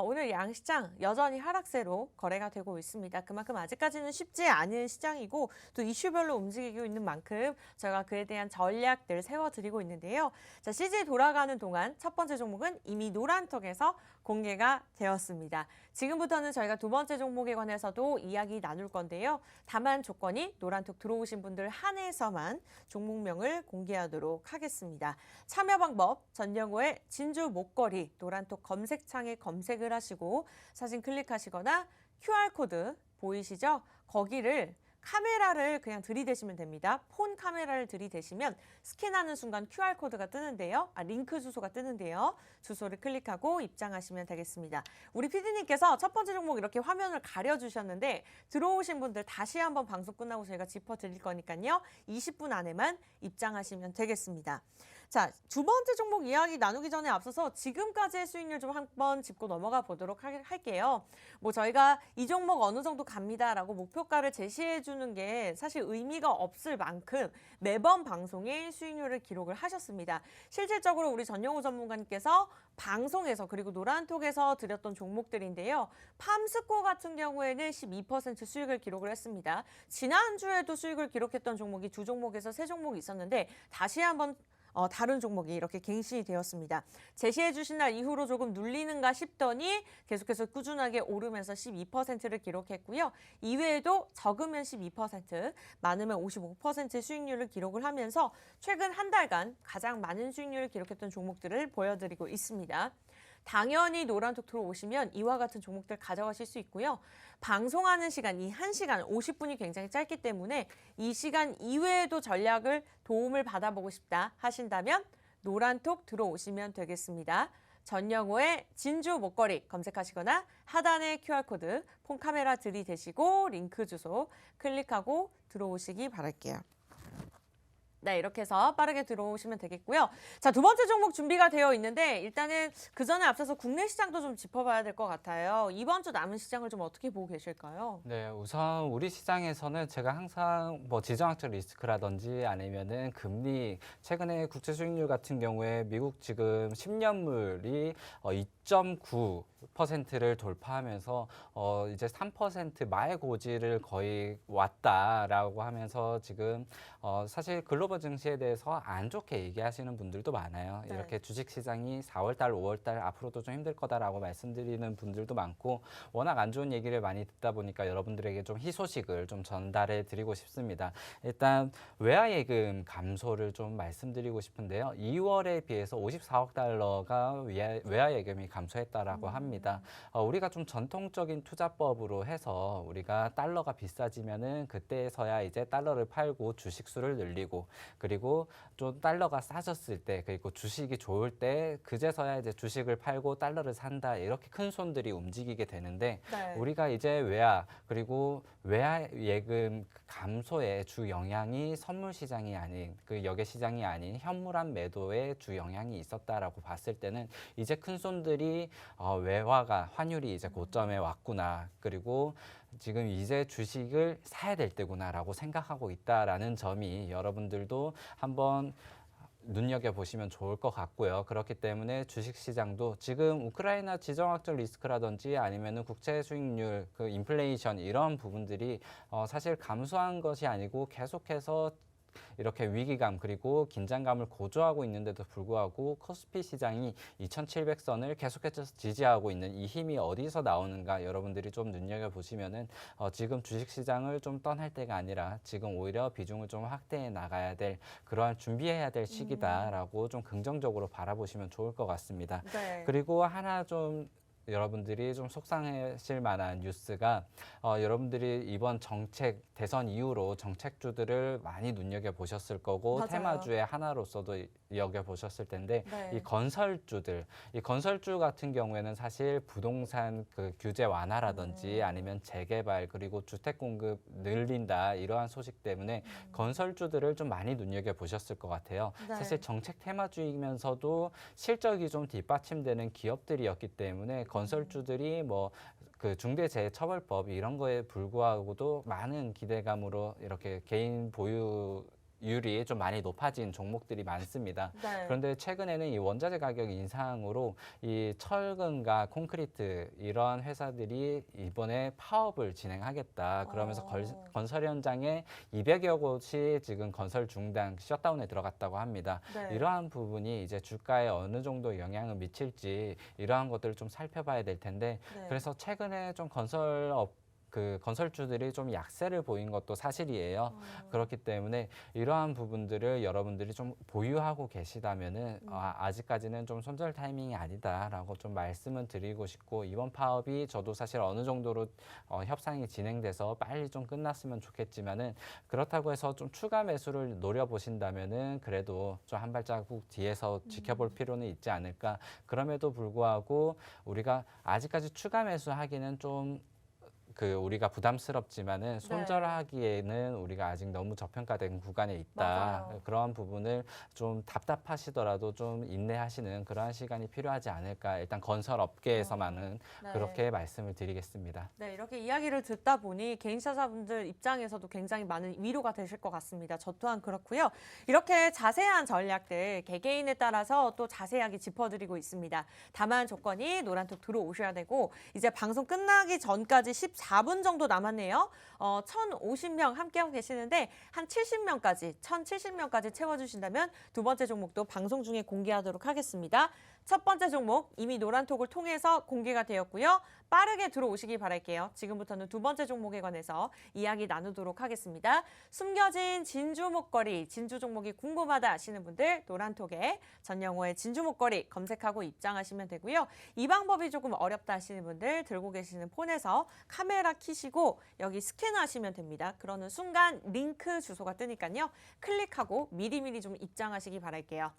오늘 양시장 여전히 하락세로 거래가 되고 있습니다. 그만큼 아직까지는 쉽지 않은 시장이고 또 이슈별로 움직이고 있는 만큼 저희가 그에 대한 전략들 세워드리고 있는데요. 자, CJ 돌아가는 동안 첫 번째 종목은 이미 노란톡에서 공개가 되었습니다. 지금부터는 저희가 두 번째 종목에 관해서도 이야기 나눌 건데요. 다만 조건이 노란톡 들어오신 분들 한해서만 종목명을 공개하도록 하겠습니다. 참여 방법 전영호의 진주 목걸이 노란톡 검색창에 검색을 하시고 사진 클릭하시거나 QR코드 보이시죠? 거기를 카메라를 그냥 들이대시면 됩니다. 폰 카메라를 들이대시면 스캔하는 순간 QR코드가 뜨는데요. 링크 주소가 뜨는데요. 주소를 클릭하고 입장하시면 되겠습니다. 우리 PD님께서 첫 번째 종목 이렇게 화면을 가려주셨는데 들어오신 분들 다시 한번 방송 끝나고 저희가 짚어드릴 거니까요. 20분 안에만 입장하시면 되겠습니다. 자, 두 번째 종목 이야기 나누기 전에 앞서서 지금까지의 수익률 좀 한번 짚고 넘어가 보도록 할게요. 뭐 저희가 이 종목 어느 정도 갑니다라고 목표가를 제시해 주는 게 사실 의미가 없을 만큼 매번 방송에 수익률을 기록을 하셨습니다. 실질적으로 우리 전영호 전문가님께서 방송에서 그리고 노란톡에서 드렸던 종목들인데요. 팜스코 같은 경우에는 12% 수익을 기록을 했습니다. 지난주에도 수익을 기록했던 종목이 2종목에서 3종목이 있었는데 다시 한번 다른 종목이 이렇게 갱신이 되었습니다. 제시해 주신 날 이후로 조금 눌리는가 싶더니 계속해서 꾸준하게 오르면서 12%를 기록했고요. 이외에도 적으면 12%, 많으면 55% 수익률을 기록을 하면서 최근 한 달간 가장 많은 수익률을 기록했던 종목들을 보여드리고 있습니다. 당연히 노란톡 들어오시면 이와 같은 종목들 가져가실 수 있고요. 방송하는 시간, 이 1시간 50분이 굉장히 짧기 때문에 이 시간 이외에도 전략을 도움을 받아보고 싶다 하신다면 노란톡 들어오시면 되겠습니다. 전영호의 진주 목걸이 검색하시거나 하단의 QR코드, 폰 카메라 들이대시고 링크 주소 클릭하고 들어오시기 바랄게요. 네, 이렇게 해서 빠르게 들어오시면 되겠고요. 자, 두 번째 종목 준비가 되어 있는데 일단은 그 전에 앞서서 국내 시장도 좀 짚어봐야 될 것 같아요. 이번 주 남은 시장을 좀 어떻게 보고 계실까요? 네, 우선 우리 시장에서는 제가 항상 뭐 지정학적 리스크라든지 아니면은 금리, 최근에 국채 수익률 같은 경우에 미국 지금 10년물이 2.9%를 돌파하면서 이제 3% 말고지를 거의 왔다라고 하면서 지금 사실 글로벌 증시에 대해서 안 좋게 얘기하시는 분들도 많아요. 네. 이렇게 주식 시장이 4월달, 5월달 앞으로도 좀 힘들 거다라고 말씀드리는 분들도 많고 워낙 안 좋은 얘기를 많이 듣다 보니까 여러분들에게 좀 희소식을 좀 전달해 드리고 싶습니다. 일단 외화 예금 감소를 좀 말씀드리고 싶은데요. 2월에 비해서 54억 달러가 외화 예금이 감소했다라고 합니다. 합니다. 우리가 좀 전통적인 투자법으로 해서 우리가 달러가 비싸지면은 그때서야 이제 달러를 팔고 주식수를 늘리고, 그리고 좀 달러가 싸졌을 때, 그리고 주식이 좋을 때 그제서야 이제 주식을 팔고 달러를 산다, 이렇게 큰 손들이 움직이게 되는데, 네. 우리가 이제 외화, 그리고 외화 예금 감소의 주 영향이 선물 시장이 아닌, 그 여객 시장이 아닌 현물한 매도에 주 영향이 있었다라고 봤을 때는, 이제 큰 손들이 외화가 환율이 이제 고점에 왔구나, 그리고 지금 이제 주식을 사야 될 때구나라고 생각하고 있다라는 점이 여러분들도 한번 눈여겨보시면 좋을 것 같고요. 그렇기 때문에 주식시장도 지금 우크라이나 지정학적 리스크라든지 아니면은 국채 수익률, 그 인플레이션, 이런 부분들이 사실 감소한 것이 아니고 계속해서 이렇게 위기감 그리고 긴장감을 고조하고 있는데도 불구하고 코스피 시장이 2,700선을 계속해서 지지하고 있는 이 힘이 어디서 나오는가, 여러분들이 좀 눈여겨보시면은 지금 주식시장을 좀 떠날 때가 아니라 지금 오히려 비중을 좀 확대해 나가야 될, 그러한 준비해야 될 시기다라고 좀 긍정적으로 바라보시면 좋을 것 같습니다. 네. 그리고 하나 좀 여러분들이 좀 속상하실 만한 뉴스가, 여러분들이 이번 정책 대선 이후로 정책주들을 많이 눈여겨보셨을 거고, 맞아요. 테마주의 하나로서도 여겨보셨을 텐데, 네. 이 건설주 같은 경우에는 사실 부동산 그 규제 완화라든지 아니면 재개발, 그리고 주택 공급 늘린다, 이러한 소식 때문에 건설주들을 좀 많이 눈여겨보셨을 것 같아요. 네. 사실 정책 테마주이면서도 실적이 좀 뒷받침되는 기업들이었기 때문에 건설주들이 뭐 그 중대재해처벌법 이런 거에 불구하고도 많은 기대감으로 이렇게 개인 보유율이 좀 많이 높아진 종목들이 많습니다. 네. 그런데 최근에는 이 원자재 가격 인상으로 이 철근과 콘크리트 이런 회사들이 이번에 파업을 진행하겠다. 그러면서 건설 현장에 200여 곳이 지금 건설 중단, 셧다운에 들어갔다고 합니다. 네. 이러한 부분이 이제 주가에 어느 정도 영향을 미칠지, 이러한 것들을 좀 살펴봐야 될 텐데, 네. 그래서 최근에 좀 건설주들이 좀 약세를 보인 것도 사실이에요. 그렇기 때문에 이러한 부분들을 여러분들이 좀 보유하고 계시다면은 아직까지는 좀 손절 타이밍이 아니다라고 좀 말씀을 드리고 싶고, 이번 파업이 저도 사실 어느 정도로 협상이 진행돼서 빨리 좀 끝났으면 좋겠지만은, 그렇다고 해서 좀 추가 매수를 노려보신다면은 그래도 좀 한 발자국 뒤에서 지켜볼 필요는 있지 않을까. 그럼에도 불구하고 우리가 아직까지 추가 매수하기는 좀 우리가 부담스럽지만은 손절하기에는 우리가 아직 너무 저평가된 구간에 있다. 맞아요. 그러한 부분을 좀 답답하시더라도 좀 인내하시는 그러한 시간이 필요하지 않을까. 일단 건설 업계에서만은 네. 그렇게 말씀을 드리겠습니다. 네, 이렇게 이야기를 듣다 보니 개인 투자자분들 입장에서도 굉장히 많은 위로가 되실 것 같습니다. 저 또한 그렇고요. 이렇게 자세한 전략들 개개인에 따라서 또 자세하게 짚어드리고 있습니다. 다만 조건이 노란톡 들어오셔야 되고, 이제 방송 끝나기 전까지 14분 정도 남았네요. 1,050명 함께하고 계시는데 한 70명까지, 1,070명까지 채워주신다면 두 번째 종목도 방송 중에 공개하도록 하겠습니다. 첫 번째 종목 이미 노란톡을 통해서 공개가 되었고요. 빠르게 들어오시기 바랄게요. 지금부터는 두 번째 종목에 관해서 이야기 나누도록 하겠습니다. 숨겨진 진주 목걸이, 진주 종목이 궁금하다 하시는 분들 노란톡에 전영호의 진주 목걸이 검색하고 입장하시면 되고요. 이 방법이 조금 어렵다 하시는 분들 들고 계시는 폰에서 카메라 켜시고 여기 스캔하시면 됩니다. 그러는 순간 링크 주소가 뜨니까요. 클릭하고 미리미리 좀 입장하시기 바랄게요.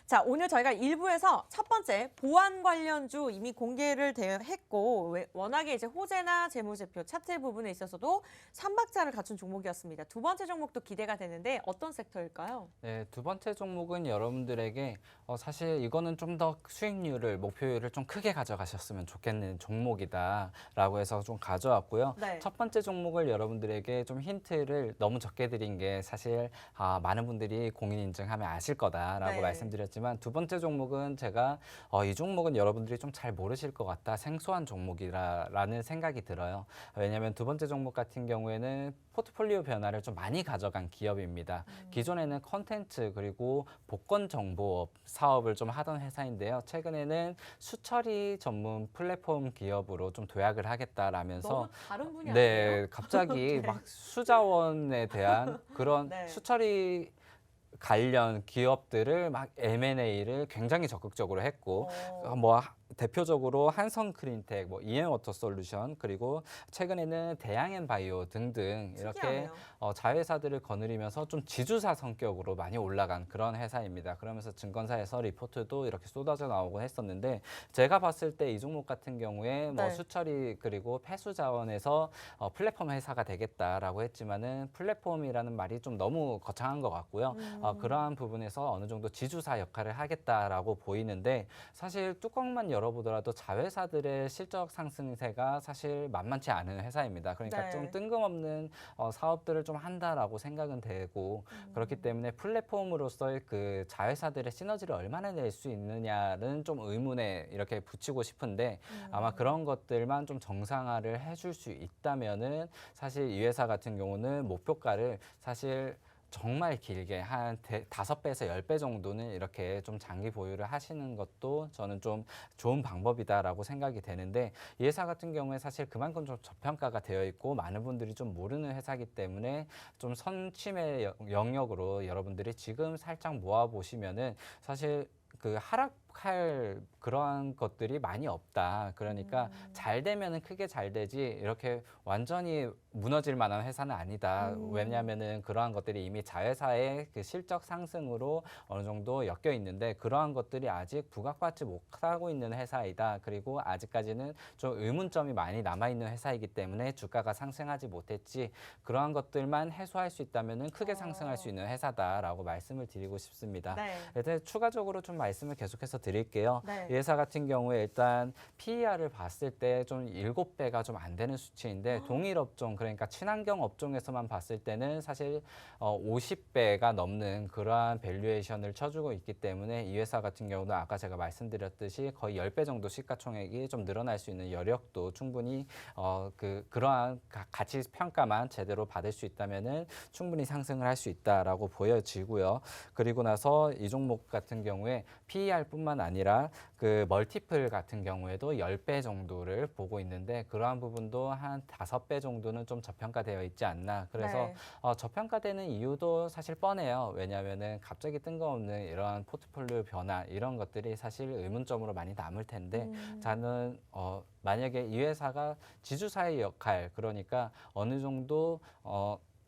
자, 오늘 저희가 1부에서 첫 번째 보안 관련주 이미 공개를 했고, 워낙에 이제 호재나 재무제표, 차트 부분에 있어서도 3박자를 갖춘 종목이었습니다. 두 번째 종목도 기대가 되는데 어떤 섹터일까요? 네, 두 번째 종목은 여러분들에게 사실 이거는 좀 더 수익률을, 목표율을 좀 크게 가져가셨으면 좋겠는 종목이다라고 해서 좀 가져왔고요. 네. 첫 번째 종목을 여러분들에게 좀 힌트를 너무 적게 드린 게 사실 많은 분들이 공인인증하면 아실 거다라고 네. 말씀드렸지만, 두 번째 종목은 제가 이 종목은 여러분들이 좀 잘 모르실 것 같다, 생소한 종목이라는 생각이 들어요. 왜냐하면 두 번째 종목 같은 경우에는 포트폴리오 변화를 좀 많이 가져간 기업입니다. 기존에는 컨텐츠 그리고 복권 정보 사업을 좀 하던 회사인데요. 최근에는 수처리 전문 플랫폼 기업으로 좀 도약을 하겠다라면서, 너무 다른 분야 아니에요? 네, 갑자기 막 수자원에 대한 그런 네. 수처리 관련 기업들을 막 M&A를 굉장히 적극적으로 했고, 뭐 대표적으로 한성크린텍, 뭐 EM워터솔루션, 그리고 최근에는 대양엔바이오 등등 이렇게 특이하네요. 자회사들을 거느리면서 좀 지주사 성격으로 많이 올라간 그런 회사입니다. 그러면서 증권사에서 리포트도 이렇게 쏟아져 나오곤 했었는데, 제가 봤을 때 이 종목 같은 경우에 뭐 네. 수처리 그리고 폐수 자원에서 플랫폼 회사가 되겠다라고 했지만은 플랫폼이라는 말이 좀 너무 거창한 것 같고요. 그러한 부분에서 어느 정도 지주사 역할을 하겠다라고 보이는데, 사실 뚜껑만 열어보더라도 자회사들의 실적 상승세가 사실 만만치 않은 회사입니다. 그러니까 네. 좀 뜬금없는 사업들을 좀 한다라고 생각은 되고, 그렇기 때문에 플랫폼으로서의 그 자회사들의 시너지를 얼마나 낼 수 있느냐는 좀 의문에 이렇게 붙이고 싶은데, 아마 그런 것들만 좀 정상화를 해줄 수 있다면은 사실 이 회사 같은 경우는 목표가를 사실 정말 길게 한 5배에서 10배 정도는 이렇게 좀 장기 보유를 하시는 것도 저는 좀 좋은 방법이다라고 생각이 되는데, 이 회사 같은 경우에 사실 그만큼 좀 저평가가 되어 있고 많은 분들이 좀 모르는 회사이기 때문에 좀 선취의 영역으로 여러분들이 지금 살짝 모아 보시면은 사실 그 하락할 그러한 것들이 많이 없다. 그러니까 잘 되면은 크게 잘 되지 이렇게 완전히 무너질 만한 회사는 아니다. 왜냐하면은 그러한 것들이 이미 자회사의 그 실적 상승으로 어느 정도 엮여 있는데, 그러한 것들이 아직 부각받지 못하고 있는 회사이다. 그리고 아직까지는 좀 의문점이 많이 남아 있는 회사이기 때문에 주가가 상승하지 못했지, 그러한 것들만 해소할 수 있다면은 크게 상승할 수 있는 회사다라고 말씀을 드리고 싶습니다. 네. 일단 추가적으로 좀 말씀을 계속해서 드릴게요. 네. 이 회사 같은 경우에 일단 PER을 봤을 때 좀 7배가 좀 안 되는 수치인데, 동일 업종, 그러니까 친환경 업종에서만 봤을 때는 사실 50배가 넘는 그러한 밸류에이션을 쳐주고 있기 때문에, 이 회사 같은 경우는 아까 제가 말씀드렸듯이 거의 10배 정도 시가총액이 좀 늘어날 수 있는 여력도 충분히 그러한 가치 평가만 제대로 받을 수 있다면은 충분히 상승을 할 수 있다라고 보여지고요. 그리고 나서 이 종목 같은 경우에 PER뿐만 아니라 그 멀티플 같은 경우에도 10배 정도를 보고 있는데, 그러한 부분도 한 5배 정도는 좀 저평가되어 있지 않나. 그래서 네. 저평가되는 이유도 사실 뻔해요. 왜냐하면은 갑자기 뜬금없는 이러한 포트폴리오 변화 이런 것들이 사실 의문점으로 많이 남을 텐데, 저는 만약에 이 회사가 지주사의 역할, 그러니까 어느 정도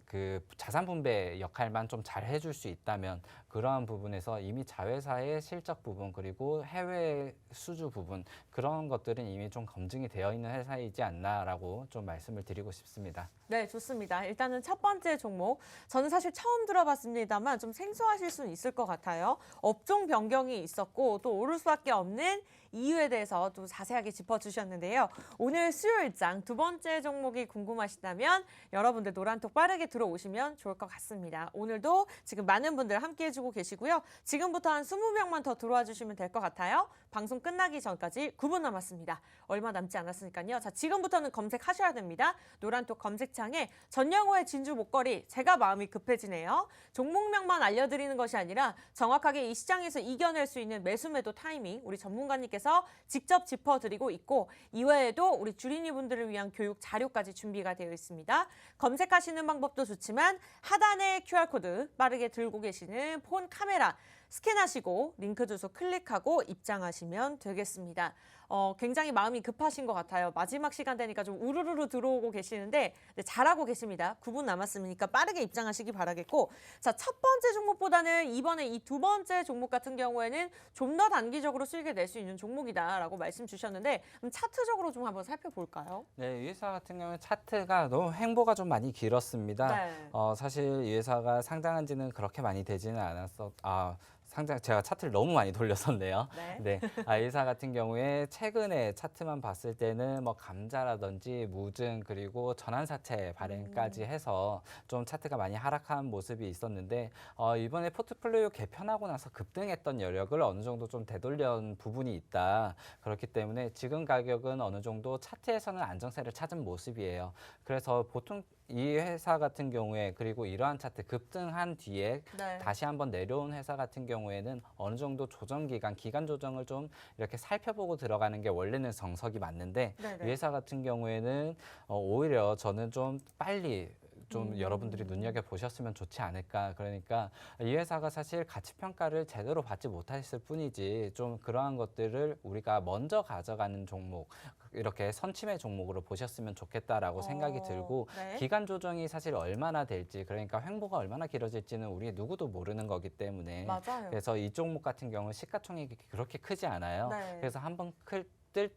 그 자산 분배 역할만 좀 잘 해줄 수 있다면, 그러한 부분에서 이미 자회사의 실적 부분 그리고 해외 수주 부분, 그런 것들은 이미 좀 검증이 되어 있는 회사이지 않나라고 좀 말씀을 드리고 싶습니다. 네, 좋습니다. 일단은 첫 번째 종목. 저는 사실 처음 들어봤습니다만 좀 생소하실 수는 있을 것 같아요. 업종 변경이 있었고 또 오를 수밖에 없는 이유에 대해서 또 자세하게 짚어주셨는데요. 오늘 수요일장 두 번째 종목이 궁금하시다면 여러분들 노란톡 빠르게 들어오시면 좋을 것 같습니다. 오늘도 지금 많은 분들 함께 해주고 계시고요. 지금부터 한 20명만 더 들어와 주시면 될 것 같아요. 방송 끝나기 전까지 9분 남았습니다. 얼마 남지 않았으니까요. 자, 지금부터는 검색하셔야 됩니다. 노란톡 검색창에 전영호의 진주 목걸이, 제가 마음이 급해지네요. 종목명만 알려드리는 것이 아니라 정확하게 이 시장에서 이겨낼 수 있는 매수매도 타이밍 우리 전문가님께서 직접 짚어드리고 있고, 이외에도 우리 주린이 분들을 위한 교육 자료까지 준비가 되어 있습니다. 검색하시는 방법도 좋지만 하단에 QR코드 빠르게 들고 계시는 폰 카메라 스캔하시고 링크 주소 클릭하고 입장하시면 되겠습니다. 굉장히 마음이 급하신 것 같아요. 마지막 시간 되니까 좀 우르르르 들어오고 계시는데 네, 잘하고 계십니다. 9분 남았으니까 빠르게 입장하시기 바라겠고, 자, 첫 번째 종목보다는 이번에 이 두 번째 종목 같은 경우에는 좀 더 단기적으로 수익을 낼 수 있는 종목이다라고 말씀 주셨는데, 그럼 차트적으로 좀 한번 살펴볼까요? 네, 이 회사 같은 경우는 차트가 너무 횡보가 좀 많이 길었습니다. 네. 사실 이 회사가 상장한 지는 그렇게 많이 되지는 제가 차트를 너무 많이 돌렸었네요. 네. 이 회사 같은 경우에 최근에 차트만 봤을 때는 뭐 감자라든지 무증 그리고 전환사채 발행까지 해서 좀 차트가 많이 하락한 모습이 있었는데, 이번에 포트폴리오 개편하고 나서 급등했던 여력을 어느 정도 좀 되돌린 부분이 있다. 그렇기 때문에 지금 가격은 어느 정도 차트에서는 안정세를 찾은 모습이에요. 그래서 보통 이 회사 같은 경우에, 그리고 이러한 차트 급등한 뒤에 네. 다시 한번 내려온 회사 같은 경우에는 어느 정도 조정 기간 조정을 좀 이렇게 살펴보고 들어가는 게 원래는 정석이 맞는데, 네네. 이 회사 같은 경우에는 오히려 저는 좀 빨리 좀 여러분들이 눈여겨보셨으면 좋지 않을까. 그러니까 이 회사가 사실 가치평가를 제대로 받지 못했을 뿐이지 좀 그러한 것들을 우리가 먼저 가져가는 종목, 이렇게 선침의 종목으로 보셨으면 좋겠다라고 생각이 들고 네. 기간 조정이 사실 얼마나 될지 그러니까 횡보가 얼마나 길어질지는 우리 누구도 모르는 거기 때문에 맞아요. 그래서 이 종목 같은 경우는 시가총액이 그렇게 크지 않아요. 네. 그래서 한번 뜰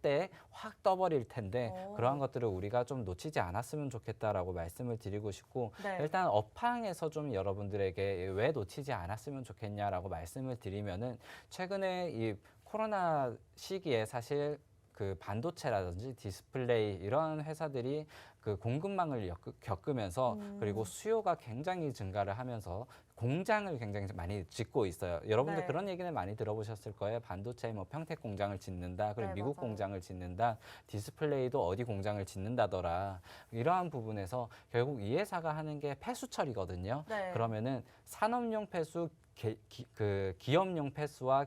때 확 떠버릴 텐데 오. 그러한 것들을 우리가 좀 놓치지 않았으면 좋겠다라고 말씀을 드리고 싶고 네. 일단 업황에서 좀 여러분들에게 왜 놓치지 않았으면 좋겠냐라고 말씀을 드리면은 최근에 이 코로나 시기에 사실 그 반도체라든지 디스플레이 이런 회사들이 그 공급망을 겪으면서 그리고 수요가 굉장히 증가를 하면서 공장을 굉장히 많이 짓고 있어요. 여러분들 네. 그런 얘기는 많이 들어보셨을 거예요. 반도체 뭐 평택 공장을 짓는다. 그리고 네, 미국 맞아요. 공장을 짓는다. 디스플레이도 어디 공장을 짓는다더라. 이러한 부분에서 결국 이 회사가 하는 게 폐수 처리거든요. 네. 그러면은 산업용 폐수, 그 기업용 폐수와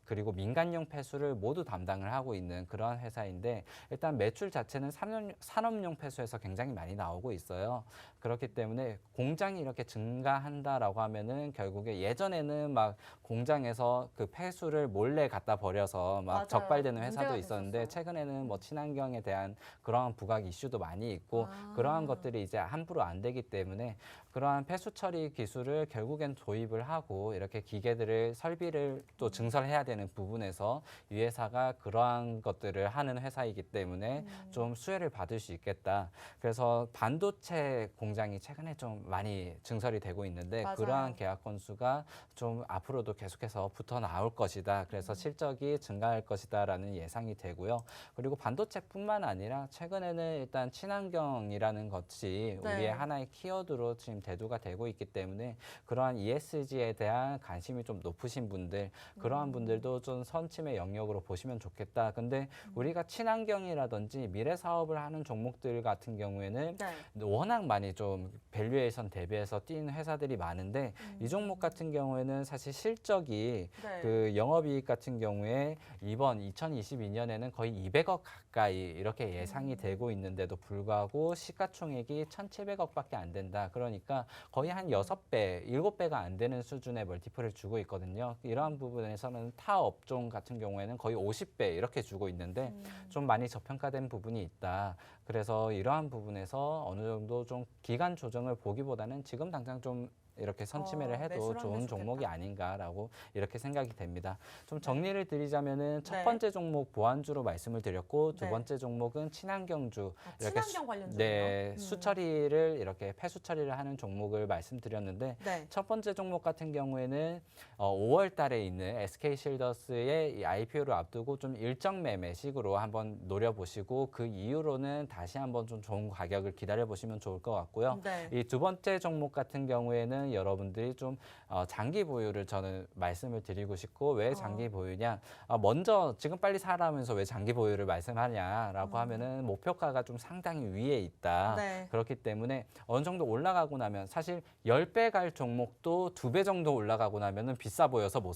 그리고 민간용 폐수를 모두 담당을 하고 있는 그런 회사인데 일단 매출 자체는 산업용 폐수에서 굉장히 많이 나오고 있어요. 그렇기 때문에 공장이 이렇게 증가한다라고 하면은 결국에 예전에는 막 공장에서 그 폐수를 몰래 갖다 버려서 막 맞아요. 적발되는 문제가 회사도 있었는데 됐었어요. 최근에는 뭐 친환경에 대한 그러한 부각 이슈도 많이 있고 그러한 것들이 이제 함부로 안 되기 때문에 그러한 폐수 처리 기술을 결국엔 도입을 하고 이렇게 기계들을 설비를 또 증설해야 되는 부분에서 이 회사가 그러한 것들을 하는 회사이기 때문에 좀 수혜를 받을 수 있겠다. 그래서 반도체 공장이 최근에 좀 많이 증설이 되고 있는데 맞아요. 그러한 계약 건수가 좀 앞으로도 계속해서 붙어 나올 것이다. 그래서 실적이 증가할 것이다라는 예상이 되고요. 그리고 반도체뿐만 아니라 최근에는 일단 친환경이라는 것이 네. 우리의 하나의 키워드로 지금 대두가 되고 있기 때문에 그러한 ESG에 대한 관심이 좀 높으신 분들, 그러한 분들도 좀 선침의 영역으로 보시면 좋겠다. 근데 우리가 친환경이라든지 미래 사업을 하는 종목들 같은 경우에는 네. 워낙 많이 좀 밸류에이션 대비해서 뛴 회사들이 많은데 이 종목 같은 경우에는 사실 실적이 네. 그 영업이익 같은 경우에 이번 2022년에는 거의 200억 가까이 이렇게 예상이 되고 있는데도 불구하고 시가총액이 1,700억밖에 안 된다. 그러니까 거의 한 6배, 7배가 안 되는 수준의 멀티플을 주고 있거든요. 이러한 부분에서는 타 업종 같은 경우에는 거의 50배 이렇게 주고 있는데 좀 많이 저평가된 부분이 있다. 그래서 이러한 부분에서 어느 정도 좀 기간 조정을 보기보다는 지금 당장 좀 이렇게 선침해를 해도 매수를 하는 게 좋은 좋겠다. 종목이 아닌가라고 이렇게 생각이 됩니다. 좀 정리를 드리자면은 첫 네. 번째 종목 보안주로 말씀을 드렸고 두 네. 번째 종목은 친환경주 친환경 관련주네요. 네, 수처리를 이렇게 폐수 처리를 하는 종목을 말씀드렸는데 네. 첫 번째 종목 같은 경우에는 5월 달에 있는 SK실더스의 이 IPO를 앞두고 좀 일정 매매식으로 한번 노려보시고 그 이후로는 다시 한번 좀 좋은 가격을 기다려보시면 좋을 것 같고요. 네. 이 두 번째 종목 같은 경우에는 여러분들이 좀 장기 보유를 저는 말씀을 드리고 싶고 왜 장기 보유냐 먼저 지금 빨리 사라면서 왜 장기 보유를 말씀하냐라고 하면은 목표가가 좀 상당히 위에 있다. 네. 그렇기 때문에 어느 정도 올라가고 나면 사실 10배 갈 종목도 2배 정도 올라가고 나면은 비싸 보여서 못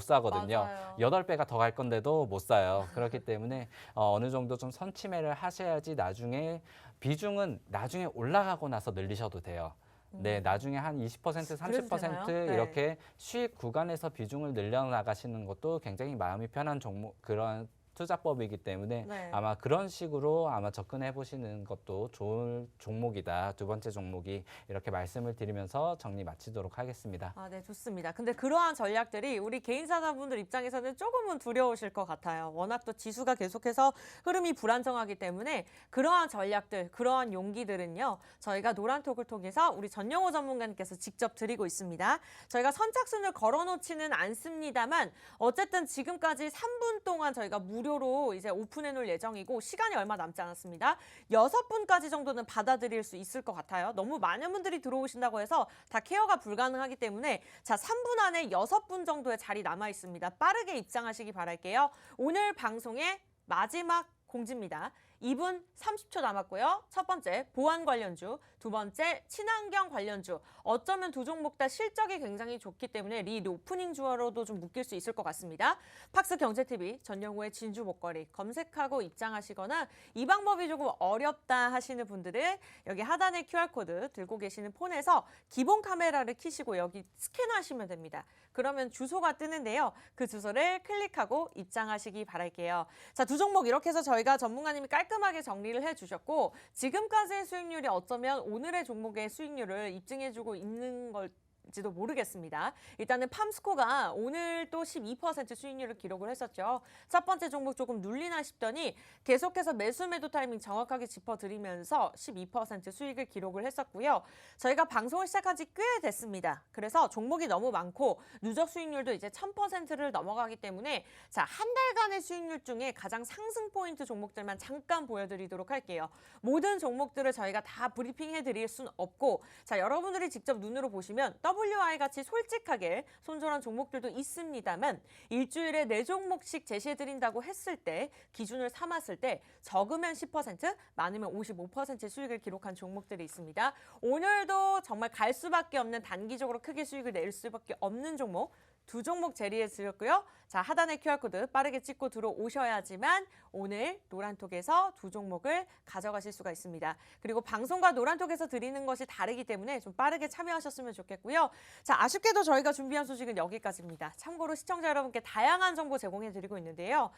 사거든요. 맞아요. 8배가 더 갈 건데도 못 사요. 그렇기 때문에 어느 정도 좀 선침해를 하셔야지 나중에 비중은 나중에 올라가고 나서 늘리셔도 돼요. 네, 나중에 한 20%, 그래도 30% 되나요? 네. 이렇게 수익 구간에서 비중을 늘려나가시는 것도 굉장히 마음이 편한 종목 그런 투자법이기 때문에 네. 아마 그런 식으로 아마 접근해 보시는 것도 좋은 종목이다. 두 번째 종목이 이렇게 말씀을 드리면서 정리 마치도록 하겠습니다. 아, 네, 좋습니다. 근데 그러한 전략들이 우리 개인사다분들 입장에서는 조금은 두려우실 것 같아요. 워낙 또 지수가 계속해서 흐름이 불안정하기 때문에 그러한 전략들, 그러한 용기들은요. 저희가 노란톡을 통해서 우리 전영호 전문가님께서 직접 드리고 있습니다. 저희가 선착순을 걸어놓지는 않습니다만 어쨌든 지금까지 3분 동안 저희가 무료로 이제 오픈해 놓을 예정이고 시간이 얼마 남지 않았습니다. 6분까지 정도는 받아들일 수 있을 것 같아요. 너무 많은 분들이 들어오신다고 해서 다 케어가 불가능하기 때문에 자 3분 안에 6분 정도의 자리 남아 있습니다. 빠르게 입장하시기 바랄게요. 오늘 방송의 마지막 공지입니다. 2분 30초 남았고요. 첫 번째 보안 관련주 두 번째, 친환경 관련주. 어쩌면 두 종목 다 실적이 굉장히 좋기 때문에 리오프닝 주어로도 좀 묶일 수 있을 것 같습니다. 팍스 경제TV 전영호의 진주 목걸이 검색하고 입장하시거나 이 방법이 조금 어렵다 하시는 분들은 여기 하단에 QR코드 들고 계시는 폰에서 기본 카메라를 켜시고 여기 스캔하시면 됩니다. 그러면 주소가 뜨는데요. 그 주소를 클릭하고 입장하시기 바랄게요. 자, 두 종목 이렇게 해서 저희가 전문가님이 깔끔하게 정리를 해주셨고 지금까지의 수익률이 어쩌면 오늘의 종목의 수익률을 입증해주고 있는 걸지도 모르겠습니다. 일단은 팜스코가 오늘 또 12% 수익률을 기록을 했었죠. 첫 번째 종목 조금 눌리나 싶더니 계속해서 매수 매도 타이밍 정확하게 짚어드리면서 12% 수익을 기록을 했었고요. 저희가 방송을 시작한 지 꽤 됐습니다. 그래서 종목이 너무 많고 누적 수익률도 이제 1000%를 넘어가기 때문에 자, 한 달간의 수익률 중에 가장 상승 포인트 종목들만 잠깐 보여드리도록 할게요. 모든 종목들을 저희가 다 브리핑해드릴 수는 없고 자, 여러분들이 직접 눈으로 보시면 WI 같이 솔직하게 손절한 종목들도 있습니다만 일주일에 4종목씩 제시해드린다고 했을 때 기준을 삼았을 때 적으면 10%, 많으면 55% 수익을 기록한 종목들이 있습니다. 오늘도 정말 갈 수밖에 없는 단기적으로 크게 수익을 낼 수밖에 없는 종목 두 종목 제리해 드렸고요. 자, 하단에 QR코드 빠르게 찍고 들어오셔야지만 오늘 노란톡에서 두 종목을 가져가실 수가 있습니다. 그리고 방송과 노란톡에서 드리는 것이 다르기 때문에 좀 빠르게 참여하셨으면 좋겠고요. 자, 아쉽게도 저희가 준비한 소식은 여기까지입니다. 참고로 시청자 여러분께 다양한 정보 제공해 드리고 있는데요.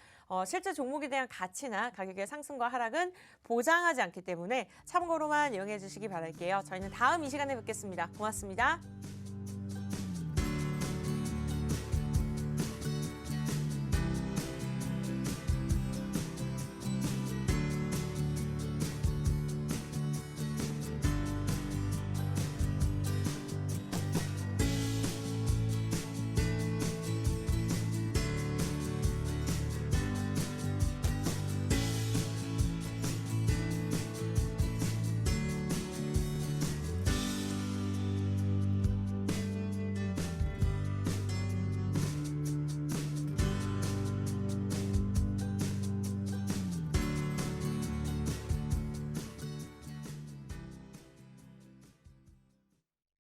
실제 종목에 대한 가치나 가격의 상승과 하락은 보장하지 않기 때문에 참고로만 이용해 주시기 바랄게요. 저희는 다음 이 시간에 뵙겠습니다. 고맙습니다.